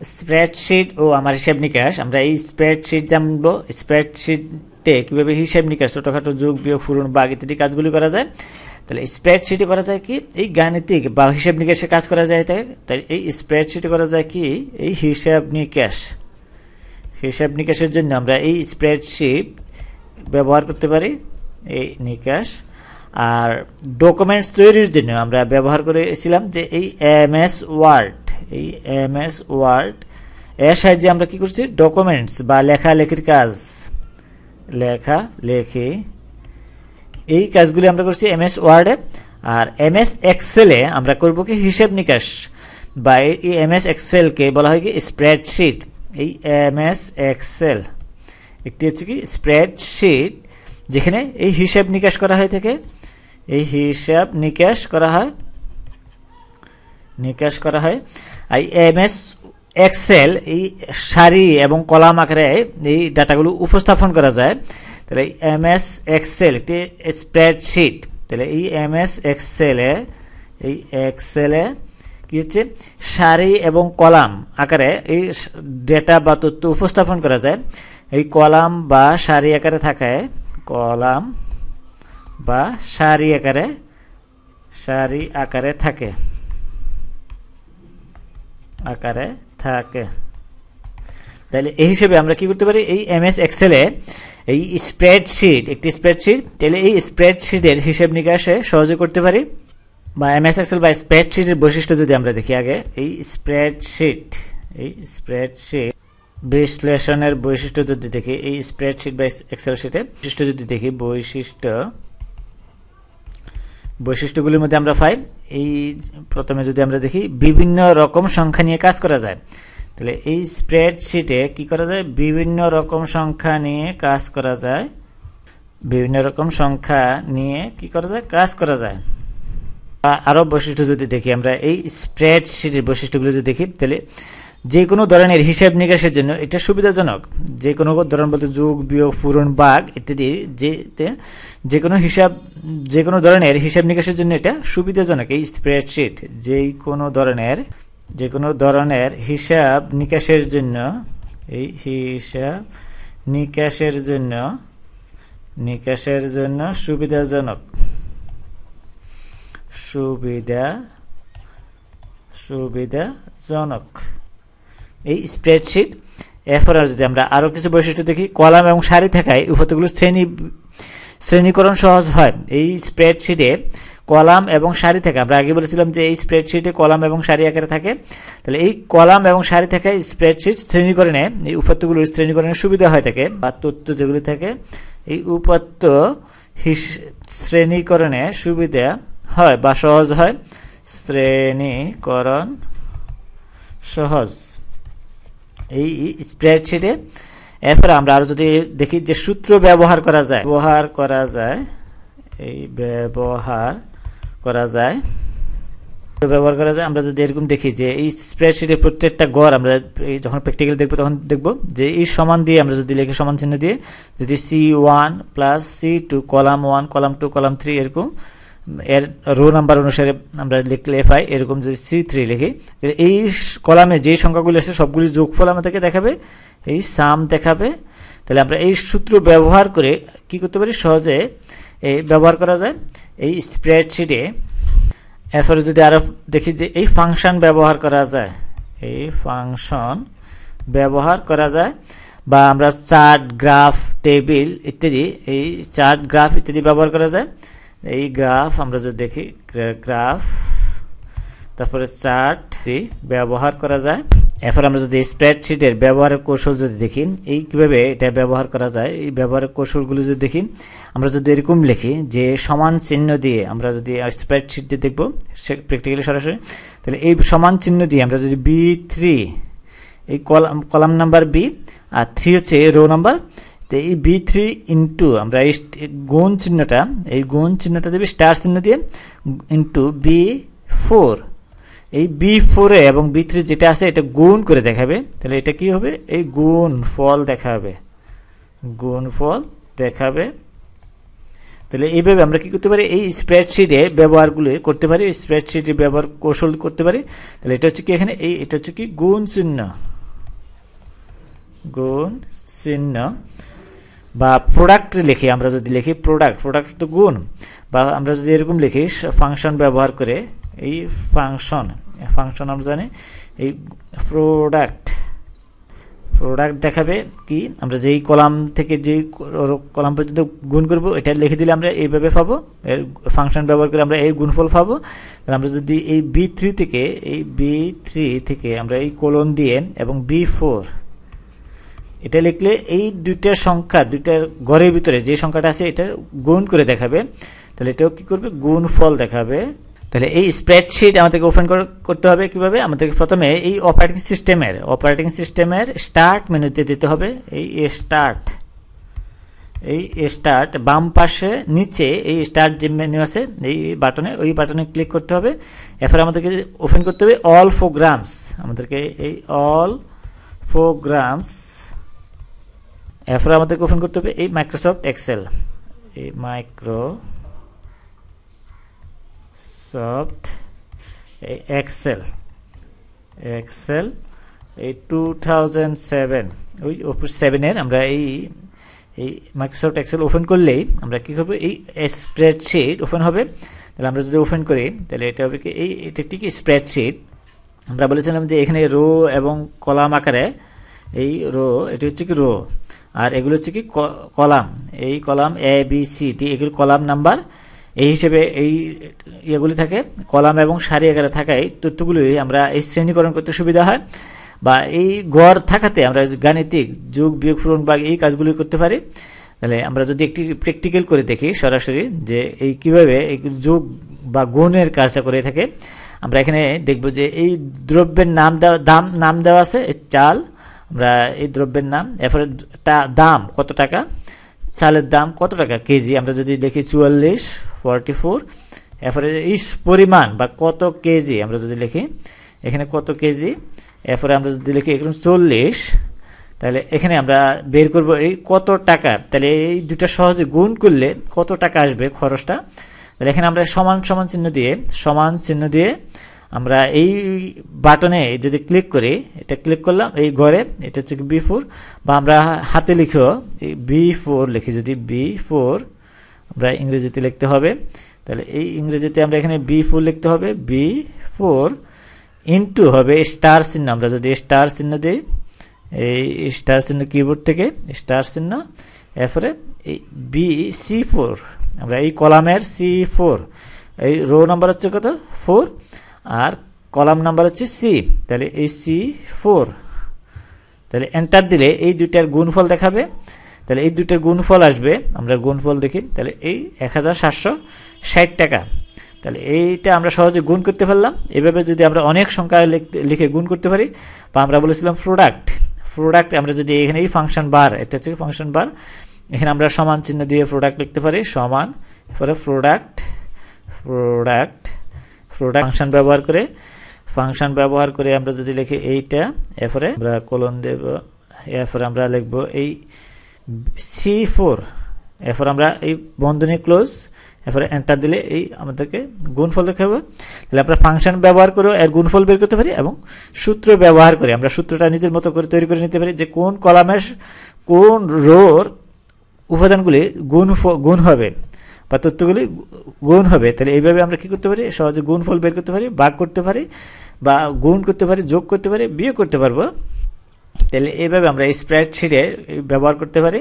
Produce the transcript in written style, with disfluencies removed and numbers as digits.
Spreadsheet ও আমার হিসাব নিকাশ। আমরা এই স্প্রেডশিট জানবো, স্প্রেডশিটে কীভাবে হিসাব নিকাশ, ছোটোখাটো যোগ বিয়োগ পূরণ ভাগ ইত্যাদি কাজগুলি করা যায়। তাহলে স্প্রেডশিটে করা যায় কি এই গাণিতিক বা হিসাব নিকাশে কাজ করা যায়। তাই এই স্প্রেডশিটে করা যায় কি এই হিসাব নিকাশ। হিসাব নিকাশের জন্য আমরা এই স্প্রেডশিট ব্যবহার করতে পারি, এই নিকাশ। আর ডকুমেন্টস তৈরির জন্য আমরা ব্যবহার করেছিলাম যে এই এমএস ওয়ার্ড। এই এমএস ওয়ার্ড এর সাহায্যে আমরা কি করছি, ডকুমেন্টস বা লেখালেখির কাজ, লেখালেখি এই কাজগুলি আমরা করছি এমএস ওয়ার্ডে। আর এমএস এক্সেলে আমরা করব কি হিসাব নিকাশ, বা এই এমএস এক্সেলকে বলা হয় কি স্প্রেডশিট। এই এমএস এক্সেল একটি হচ্ছে কি স্প্রেডশিট, যেখানে এই হিসাব নিকাশ করা হয়ে থাকে, এই হিসাব নিকাশ করা হয়। আর এমএস এক্সেল এই সারি এবং কলাম আকারে এই ডাটাগুলো উপস্থাপন করা যায়। তাহলে এমএস এক্সেল একটি স্প্রেডশিট। তাহলে এই এমএস এক্সেলে কি হচ্ছে সারি এবং কলাম আকারে এই ডেটা বা তথ্য উপস্থাপন করা যায়। এই কলাম বা সারি আকারে থাকায়, কলাম বা সারি আকারে থাকে। তাহলে এই হিসেবে আমরা কি করতে পারি, এই এমএস এক্সেলে এই স্প্রেডশিট, একটি স্প্রেডশিট, তাহলে এই স্প্রেডশিটের হিসাব নিকাশে সহজে করতে পারি। বা এমএস এক্সেল বা স্প্রেডশিটের বৈশিষ্ট্য যদি আমরা দেখি আগে, এই স্প্রেডশিট বিশ্লেষণের বৈশিষ্ট্য যদি দেখি, এই স্প্রেডশিট বা এক্সেল শিটে বৈশিষ্ট্য যদি দেখি, বৈশিষ্ট্যগুলির মধ্যে আমরা পাই এই প্রথমে যদি আমরা দেখি বিভিন্ন রকম সংখ্যা নিয়ে কাজ করা যায়। তাহলে এই স্প্রেডশিটে কি করা যায়, বিভিন্ন রকম সংখ্যা নিয়ে কাজ করা যায়। কাজ করা যায়। আরো বৈশিষ্ট্য যদি দেখি আমরা এই স্প্রেডশিটের বৈশিষ্ট্যগুলো যদি দেখি, তাহলে যে কোনো ধরনের হিসাব নিকাশের জন্য এটা সুবিধাজনক। যে কোনো ধরন বলতে যোগ বিয়োগ পূরণ ভাগ ইত্যাদি যে কোনো ধরনের হিসাব নিকাশের জন্য এটা সুবিধাজনক। এই স্প্রেডশিট যে কোনো ধরনের হিসাব নিকাশের জন্য, এই হিসাব নিকাশের জন্য সুবিধাজনক। এই স্প্রেডশিট। এরপর যদি আমরা আরো কিছু বৈশিষ্ট্য দেখি, কলাম এবং সারি থাকায় উপাত্তগুলো শ্রেণীকরণ সহজ হয়। এই স্প্রেডশিটে কলাম এবং সারি থাকে, আমরা আগে বলেছিলাম যে এই স্প্রেডশিটে কলাম এবং সারি আকারে থাকে। তাহলে এই কলাম এবং সারি থাকায় স্প্রেডশিট শ্রেণীকরণে, এই উপাত্তগুলো শ্রেণীকরণের সুবিধা হয় থাকে, বা তথ্য যেগুলি থাকে এই উপাত্ত শ্রেণীকরণে সুবিধা হয় বা সহজ হয়। শ্রেণীকরণ সহজ এই স্প্রেডশিটে। এরপরে আমরা আরো যদি দেখি যে সূত্র ব্যবহার করা যায়, আমরা যদি এরকম দেখি যে এই স্প্রেডশিটের প্রত্যেকটা গড় আমরা যখন প্র্যাকটিক্যাল দেখবো তখন দেখবো যে এই সমান দিয়ে আমরা যদি লিখে, সমান চিহ্ন দিয়ে যদি C1 plus C2 column 1 column 2 column 3 এরকম এর রো নাম্বার অনুসারে আমরা লিখলে পাই। এরকম যদি C3 লিখি, এই কলামে যে সংখ্যাগুলি আছে সবগুলি যোগফল আমাদেরকে দেখাবে, এই সাম দেখাবে। তাহলে আমরা এই সূত্র ব্যবহার করে কি করতে পারি, সহজে ব্যবহার করা যায় এই স্প্রেডশিটে। এরপরে যদি আরো দেখি যে এই ফাংশন ব্যবহার করা যায়, বা আমরা চার্ট, গ্রাফ, টেবিল ইত্যাদি, এই চার্ট, গ্রাফ ইত্যাদি ব্যবহার করা যায়। এই গ্রাফ আমরা যদি দেখি, গ্রাফ তারপরে চার্ট ব্যবহার করা যায়। এরপর আমরা যদি স্প্রেডশিটের ব্যবহারের কৌশল যদি দেখি, এই কিভাবে এটা ব্যবহার করা যায়, এই ব্যবহারের কৌশলগুলো যদি দেখি, আমরা যদি এরকম লিখি যে সমান চিহ্ন দিয়ে, আমরা যদি স্প্রেডশিট দিয়ে দেখবো প্র্যাকটিক্যালি সরাসরি, তাহলে এই সমান চিহ্ন দিয়ে আমরা যদি B3, এই কলাম নাম্বার B আর 3 হচ্ছে রো নাম্বার, তো এই B3 ইন্টু আমরা এই গুণ চিহ্নটা দেবে স্টার চিহ্ন দিয়ে ইন্টু B4, এই B4 এবং B3 যেটা আছে এটা গুণ করে দেখাবে। তাহলে এটা কি হবে, এই গুণফল দেখাবে। তাহলে এইভাবে আমরা কি করতে পারি, এই স্প্রেডশিটে ব্যবহারগুলো করতে পারি, স্প্রেডশিটে ব্যবহার কৌশল করতে পারি। তাহলে এটা হচ্ছে কি এখানে এটা হচ্ছে কি গুণ চিহ্ন, গুণ চিহ্ন বা প্রোডাক্ট লিখি, আমরা যদি লিখি প্রোডাক্ট তো গুণ, বা আমরা যদি এরকম লিখি ফাংশন ব্যবহার করে, এই ফাংশন আমরা জানি এই প্রোডাক্ট দেখাবে কি, আমরা যেই কলাম থেকে যেই কলাম পর্যন্ত গুণ করব এটা লিখে দিলে আমরা এইভাবে পাবো, এর ফাংশন ব্যবহার করে আমরা এই গুণফল পাবো। তাহলে আমরা যদি এই B3 থেকে আমরা এই কোলন দিয়ে এবং B4 এটা লিখলে এই দুইটার সংখ্যা, দুইটার ঘরের ভিতরে যে সংখ্যাটা আছে এটা গুণ করে দেখাবে। তাহলে এটাও কি করবে, গুণফল দেখাবে। তাহলে এই স্প্রেডশিট আমাদেরকে ওপেন করতে হবে কিভাবে, আমাদেরকে প্রথমে এই অপারেটিং সিস্টেমের স্টার্ট মেনুতে যেতে হবে। এই স্টার্ট বাম পাশে নিচে এই স্টার্ট যে মেনু আছে এই বাটনে, ওই বাটনে ক্লিক করতে হবে। এরপর আমাদেরকে ওপেন করতে হবে অল প্রোগ্রামস, আমাদেরকে এই অল প্রোগ্রামস, এরপর আমাদেরকে ওপেন করতে হবে এই মাইক্রোসফট এক্সেল, এই মাইক্রোসফট এক্সেল এই 2007 ওই 7-এর আমরা এই মাইক্রোসফট এক্সেল ওপেন করলেই আমরা কি করব, এই স্প্রেডশিট ওপেন হবে। তাহলে আমরা যদি ওপেন করি তাহলে এটা হবে কি, এটা একটি স্প্রেডশিট। আমরা বলেছিলাম যে এখানে রো এবং কলাম আকারে, এই রো এটা হচ্ছে কি রো, আর এগুলো হচ্ছে কি কলাম, এই কলাম ABCD এগুলো কলাম নাম্বার, এই হিসেবে এই ইয়েগুলি থাকে কলাম এবং সারি আকারে থাকায় তথ্যগুলি আমরা এই শ্রেণীকরণ করতে সুবিধা হয়, বা এই গড় থাকাতে আমরা গাণিতিক যোগ বিয়োগ পূরণ বা এই কাজগুলি করতে পারি। তাহলে আমরা যদি একটি প্র্যাকটিক্যাল করে দেখি সরাসরি যে এই কিভাবে এই যোগ বা গুণের কাজটা করে থাকে, আমরা এখানে দেখব যে এই দ্রব্যের নাম দেওয়া আছে চাল, আমরা এই দ্রব্যের নাম, এরপরে দাম কত টাকা, চালের দাম কত টাকা কেজি, আমরা যদি দেখি 44 এরপরে এই পরিমাণ বা কত কেজি আমরা যদি লিখি এখানে কত কেজি, এরপরে আমরা যদি লিখি এখানে 40, তাহলে এখানে আমরা বের করব এই কত টাকা। তাহলে এই দুটা সহজে গুণ করলে কত টাকা আসবে খরচটা। তাহলে এখানে আমরা সমান চিহ্ন দিয়ে আমরা এই বাটনে যদি ক্লিক করি, এটা ক্লিক করলাম এই ঘরে, এটা হচ্ছে B4, বা আমরা হাতে লিখেও এই B4 লিখি, যদি B4 আমরা ইংরেজিতে লিখতে হবে, তাহলে এই ইংরেজিতে আমরা এখানে B4 লিখতে হবে, B4 ইনটু হবে স্টার চিহ্ন, আমরা যদি স্টার চিহ্ন দিই, এই স্টার চিহ্ন কিবোর্ড থেকে স্টার চিহ্ন, এরপরে এই C4 আমরা এই কলামের C4, এই রো নাম্বার হচ্ছে কত 4 আর কলাম নাম্বার হচ্ছে C, তাহলে এই C4, তাহলে এন্টার দিলে এই দুইটার গুণফল দেখাবে। তাহলে এই দুইটার গুণফল আসবে, আমরা গুণফল দেখি, তাহলে এই 1760 টাকা। তাহলে এইটা আমরা সহজে গুণ করতে পারলাম। এভাবে যদি আমরা অনেক সংখ্যা লিখে গুণ করতে পারি, বা আমরা বলেছিলাম প্রোডাক্ট আমরা যদি এখানে এই ফাংশন বার, এটা হচ্ছে ফাংশন বার, এখানে আমরা সমান চিহ্ন দিয়ে প্রোডাক্ট লিখতে পারি, সমান, এরপরে প্রোডাক্ট ফাংশন ব্যবহার করে আমরা যদি লিখি এইটা, এরপরে আমরা কোলন দেব, এরপরে আমরা লিখব এই C4, এরপর আমরা এই বন্ধনী ক্লোজ, এরপরে এন্টার দিলে এই আমাদেরকে গুণফল দেখাবে। তাহলে আমরা ফাংশন ব্যবহার করে এর গুণফল বের করতে পারি, এবং সূত্র ব্যবহার করে আমরা সূত্রটা নিজের মতো করে তৈরি করে নিতে পারি, যে কোন কলামের কোন রোর উপাদানগুলি গুণ হবে বা তথ্যগুলি গুণ হবে। তাহলে এইভাবে আমরা কি করতে পারি, সহজে গুণফল বের করতে পারি, ভাগ করতে পারি, বা গুণ করতে পারি, যোগ করতে পারি, বিয়োগ করতে পারবো। তাহলে এইভাবে আমরা স্প্রেডশিটে ব্যবহার করতে পারি।